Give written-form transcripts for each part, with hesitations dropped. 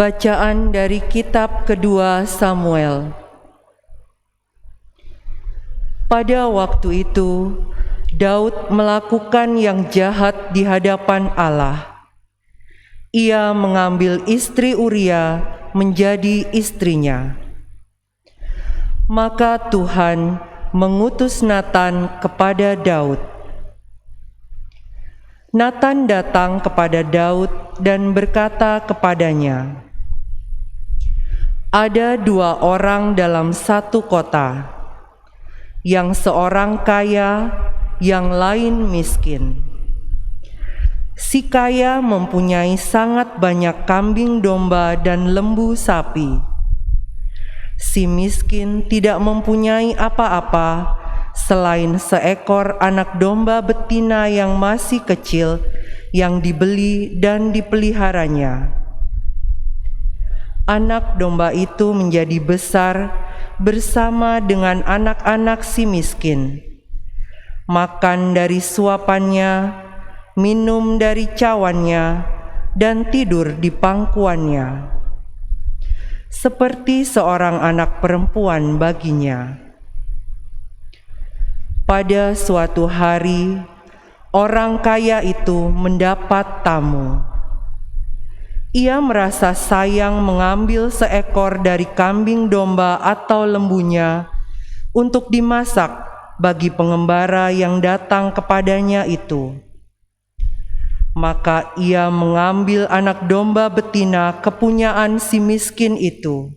Bacaan dari kitab kedua Samuel. Pada waktu itu, Daud melakukan yang jahat di hadapan Allah. Ia mengambil istri Uria menjadi istrinya. Maka Tuhan mengutus Natan kepada Daud. Natan datang kepada Daud dan berkata kepadanya, "Ada dua orang dalam satu kota, yang seorang kaya, yang lain miskin. Si kaya mempunyai sangat banyak kambing domba dan lembu sapi. Si miskin tidak mempunyai apa-apa selain seekor anak domba betina yang masih kecil yang dibeli dan dipeliharanya. Anak domba itu menjadi besar bersama dengan anak-anak si miskin, makan dari suapannya, minum dari cawannya, dan tidur di pangkuannya, seperti seorang anak perempuan baginya. Pada suatu hari, orang kaya itu mendapat tamu. Ia merasa sayang mengambil seekor dari kambing domba atau lembunya untuk dimasak bagi pengembara yang datang kepadanya itu. Maka ia mengambil anak domba betina kepunyaan si miskin itu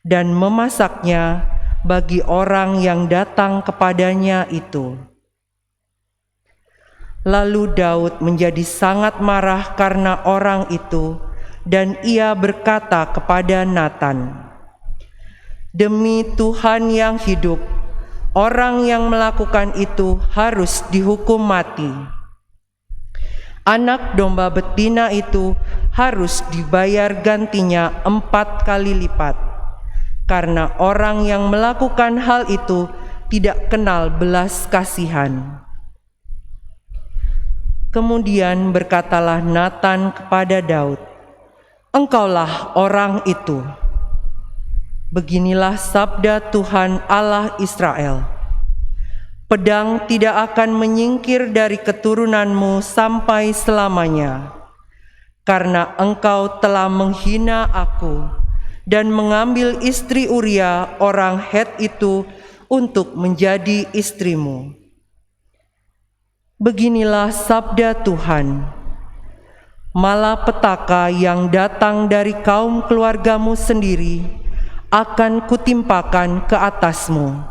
dan memasaknya bagi orang yang datang kepadanya itu. Lalu Daud menjadi sangat marah karena orang itu, dan ia berkata kepada Natan, "Demi Tuhan yang hidup, orang yang melakukan itu harus dihukum mati. Anak domba betina itu harus dibayar gantinya 4 kali lipat, karena orang yang melakukan hal itu tidak kenal belas kasihan." Kemudian berkatalah Natan kepada Daud, "Engkaulah orang itu. Beginilah sabda Tuhan Allah Israel, pedang tidak akan menyingkir dari keturunanmu sampai selamanya, karena engkau telah menghina aku dan mengambil istri Uria orang Het itu untuk menjadi istrimu. Beginilah sabda Tuhan, malapetaka yang datang dari kaum keluargamu sendiri akan kutimpakan ke atasmu.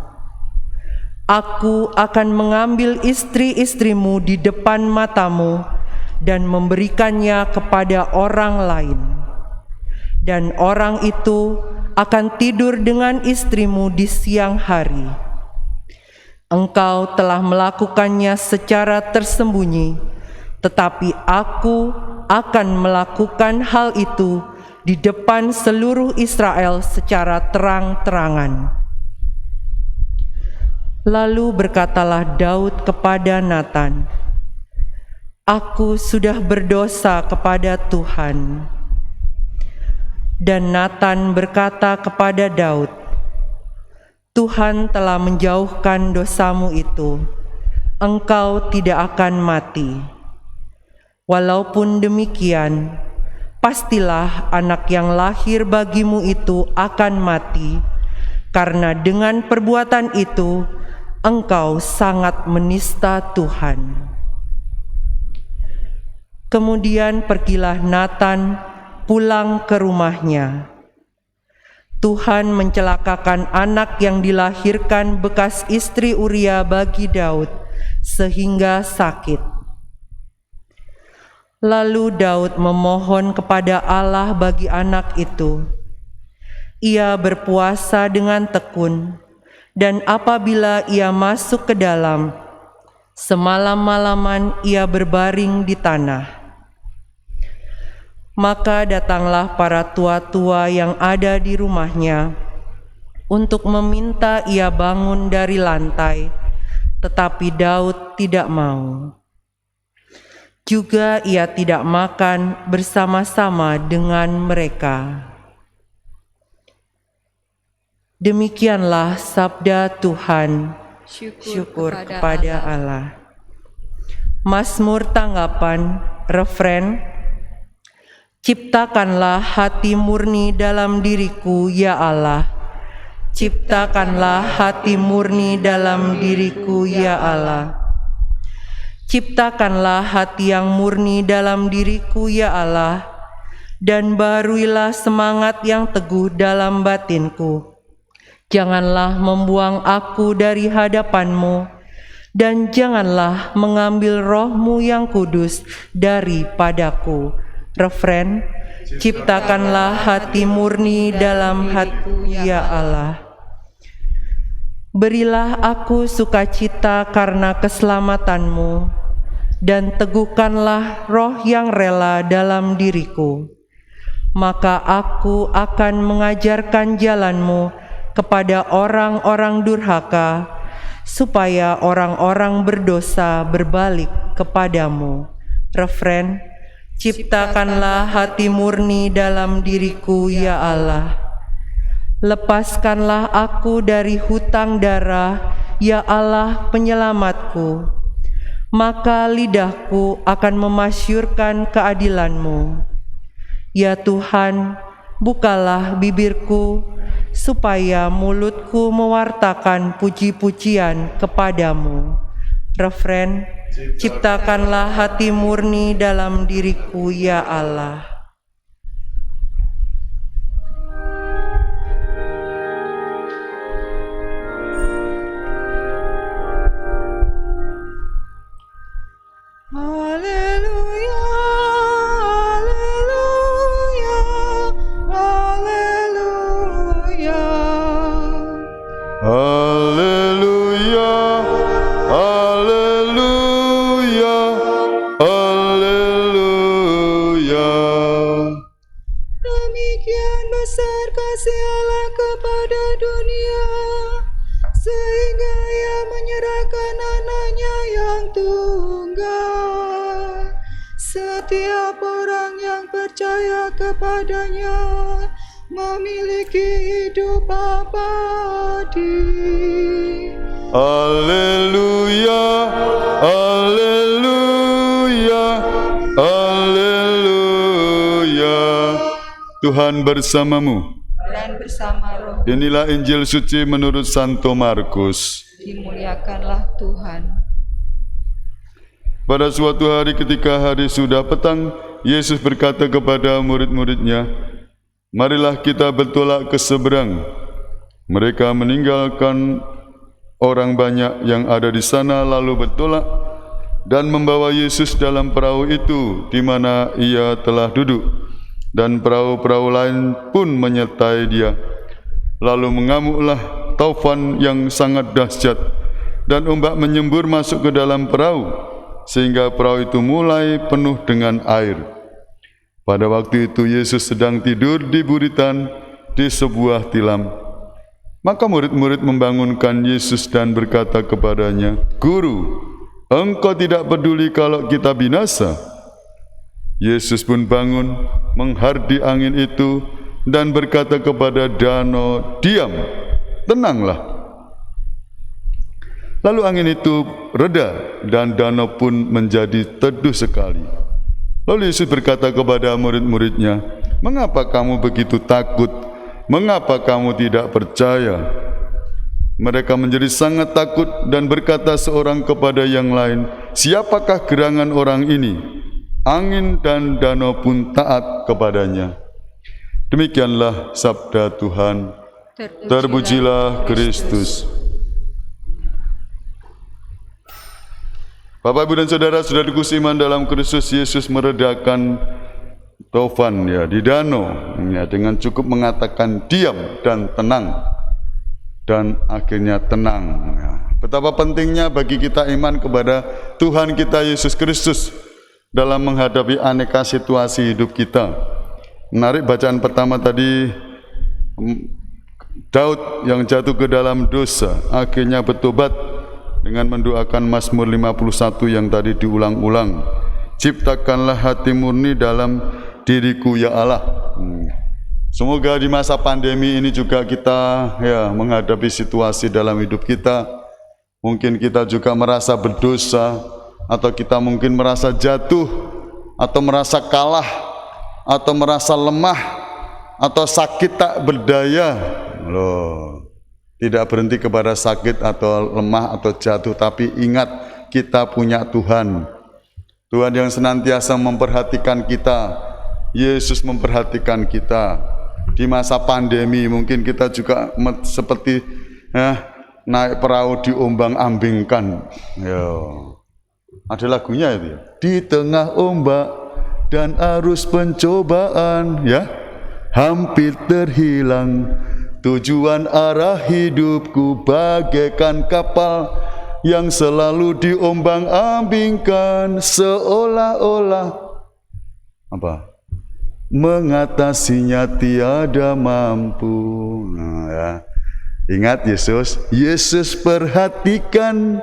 Aku akan mengambil istri-istrimu di depan matamu dan memberikannya kepada orang lain, dan orang itu akan tidur dengan istrimu di siang hari. Engkau telah melakukannya secara tersembunyi, tetapi aku akan melakukan hal itu di depan seluruh Israel secara terang-terangan." Lalu berkatalah Daud kepada Natan, "Aku sudah berdosa kepada Tuhan." Dan Natan berkata kepada Daud, "Tuhan telah menjauhkan dosamu itu, engkau tidak akan mati. Walaupun demikian, pastilah anak yang lahir bagimu itu akan mati, karena dengan perbuatan itu engkau sangat menista Tuhan." Kemudian pergilah Natan pulang ke rumahnya. Tuhan mencelakakan anak yang dilahirkan bekas istri Uria bagi Daud, sehingga sakit. Lalu Daud memohon kepada Allah bagi anak itu. Ia berpuasa dengan tekun, dan apabila ia masuk ke dalam, semalam-malaman ia berbaring di tanah. Maka datanglah para tua-tua yang ada di rumahnya untuk meminta ia bangun dari lantai, tetapi Daud tidak mau. Juga ia tidak makan bersama-sama dengan mereka. Demikianlah sabda Tuhan. Syukur kepada Allah. Mazmur tanggapan, refren. Ciptakanlah hati murni dalam diriku, ya Allah. Ciptakanlah hati murni dalam diriku, ya Allah. Ciptakanlah hati yang murni dalam diriku, ya Allah, dan baruilah semangat yang teguh dalam batinku. Janganlah membuang aku dari hadapan-Mu, dan janganlah mengambil roh-Mu yang kudus daripadaku. Refren, ciptakanlah hati murni dalam hatiku, ya Allah. Berilah aku sukacita karena keselamatan-Mu, dan teguhkanlah roh yang rela dalam diriku. Maka aku akan mengajarkan jalan-Mu kepada orang-orang durhaka, supaya orang-orang berdosa berbalik kepadamu. Refren, ciptakanlah hati murni dalam diriku, ya Allah. Lepaskanlah aku dari hutang darah, ya Allah penyelamatku. Maka lidahku akan memasyurkan keadilan-Mu. Ya Tuhan, bukalah bibirku, supaya mulutku mewartakan puji-pujian kepadamu. Refren, ciptakanlah hati murni dalam diriku, ya Allah. Haleluya, haleluya, haleluya. Haleluya, haleluya, haleluya. Demikian besar kasih Allah kepada dunia, sehingga Ia menyerahkan anaknya yang tunggal. Setiap orang yang percaya kepadanya memiliki hidup abadi. Haleluya, haleluya, haleluya. Tuhan bersamamu. Dan bersama roh. Inilah Injil suci menurut Santo Markus. Dimuliakanlah Tuhan. Pada suatu hari ketika hari sudah petang, Yesus berkata kepada murid-muridnya, "Marilah kita bertolak ke seberang." Mereka meninggalkan orang banyak yang ada di sana lalu bertolak dan membawa Yesus dalam perahu itu di mana Ia telah duduk, dan perahu-perahu lain pun menyertai Dia. Lalu mengamuklah taufan yang sangat dahsyat, dan ombak menyembur masuk ke dalam perahu, sehingga perahu itu mulai penuh dengan air. Pada waktu itu Yesus sedang tidur di buritan di sebuah tilam. Maka murid-murid membangunkan Yesus dan berkata kepadanya, "Guru, Engkau tidak peduli kalau kita binasa?" Yesus pun bangun, menghardi angin itu, dan berkata kepada danau, "Diam, tenanglah." Lalu angin itu reda dan danau pun menjadi teduh sekali. Lalu Yesus berkata kepada murid-muridnya, "Mengapa kamu begitu takut? Mengapa kamu tidak percaya?" Mereka menjadi sangat takut dan berkata seorang kepada yang lain, "Siapakah gerangan orang ini? Angin dan danau pun taat kepadanya." Demikianlah sabda Tuhan. Terpujilah Kristus. Bapak, Ibu dan Saudara, saudaraku seiman dalam Kristus, Yesus meredakan taufan di danau dengan cukup mengatakan diam dan tenang, dan akhirnya tenang. Betapa pentingnya bagi kita iman kepada Tuhan kita Yesus Kristus dalam menghadapi aneka situasi hidup kita. Menarik bacaan pertama tadi, Daud yang jatuh ke dalam dosa akhirnya bertobat dengan mendoakan Mazmur 51 yang tadi diulang-ulang. Ciptakanlah hati murni dalam diriku ya Allah. Semoga di masa pandemi ini juga kita menghadapi situasi dalam hidup kita. Mungkin kita juga merasa berdosa, atau kita mungkin merasa jatuh, atau merasa kalah, atau merasa lemah, atau sakit tak berdaya. Loh, tidak berhenti kepada sakit atau lemah atau jatuh, tapi ingat kita punya Tuhan. Tuhan yang senantiasa memperhatikan kita. Yesus memperhatikan kita. Di masa pandemi mungkin kita juga seperti naik perahu diombang-ambingkan. Ada lagunya itu ya. Di tengah ombak dan arus pencobaan, hampir terhilang tujuan arah hidupku, bagaikan kapal yang selalu diombang-ambingkan, seolah-olah mengatasinya tiada mampu. Ingat Yesus perhatikan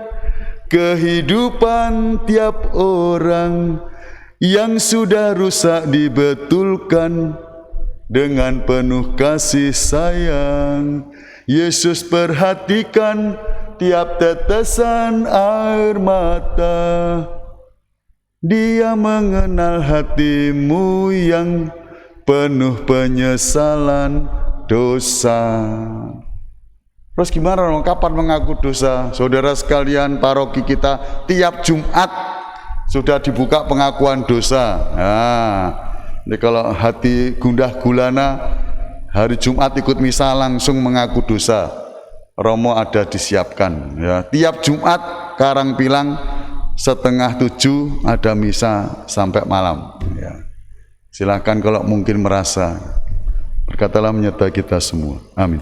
kehidupan tiap orang yang sudah rusak, dibetulkan dengan penuh kasih sayang. Yesus perhatikan tiap tetesan air mata. Dia mengenal hatimu yang penuh penyesalan dosa. Terus gimana dong? Kapan mengaku dosa? Saudara sekalian, paroki kita tiap Jumat sudah dibuka pengakuan dosa. Jadi kalau hati gundah gulana, hari Jumat ikut misa langsung mengaku dosa. Romo ada disiapkan. Tiap Jumat Karangpilang 6:30 ada misa sampai malam. Silakan kalau mungkin merasa. Berkatalah menyertai kita semua. Amin.